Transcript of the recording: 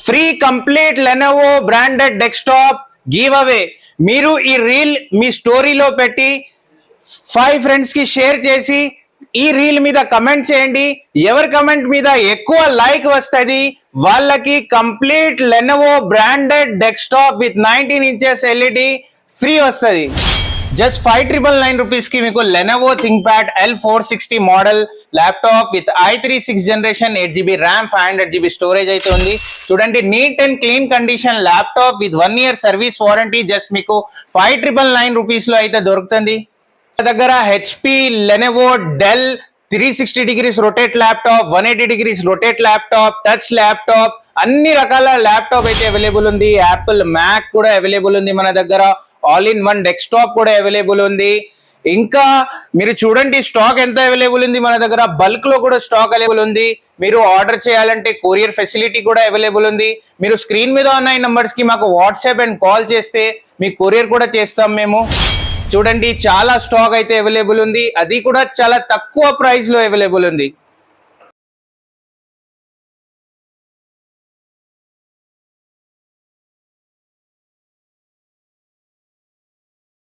Free complete Lenovo branded desktop give away. మీరు ఈ reel మీ స్టోరీలో పెట్టి 5 ఫ్రెండ్స్ కి షేర్ చేసి ఈ రీల్ మీద కమెంట్ చేయండి. ఎవరి కమెంట్ మీద ఎక్కువ లైక్ వస్తుంది వాళ్ళకి complete Lenovo branded desktop with 19 inches LED free వస్తుంది. జస్ట్ 5999 రూపీస్ కి మీకు Lenovo ThinkPad L460 model laptop with i3 6th generation 8GB RAM 512GB storage అయితే ఉంది. చూడండి, neat and clean condition laptop with 1 year service warranty just మీకు 5999 rupees లో అయితే దొరుకుతుంది. దగ్గర HP, Lenovo, Dell 360 degrees rotate laptop, 180 degrees rotate laptop, touch laptop, అన్ని రకాల ల్యాప్టాప్ అయితే అవైలబుల్ ఉంది. యాపిల్ మ్యాక్ కూడా అవైలబుల్ ఉంది మన దగ్గర. ఆల్ ఇన్ వన్ డెస్క్టాప్ కూడా అవైలబుల్ ఉంది. ఇంకా మీరు చూడండి స్టాక్ ఎంత అవైలబుల్ ఉంది మన దగ్గర. బల్క్ లో కూడా స్టాక్ అవైలబుల్ ఉంది. మీరు ఆర్డర్ చేయాలంటే కొరియర్ ఫెసిలిటీ కూడా అవైలబుల్ ఉంది. మీరు స్క్రీన్ మీద ఉన్న ఈ నంబర్స్ కి మాకు వాట్సాప్ అండ్ కాల్ చేస్తే మీ కొరియర్ కూడా చేస్తాం మేము. చూడండి, చాలా స్టాక్ అయితే అవైలబుల్ ఉంది. అది కూడా చాలా తక్కువ ప్రైస్ లో అవైలబుల్ ఉంది.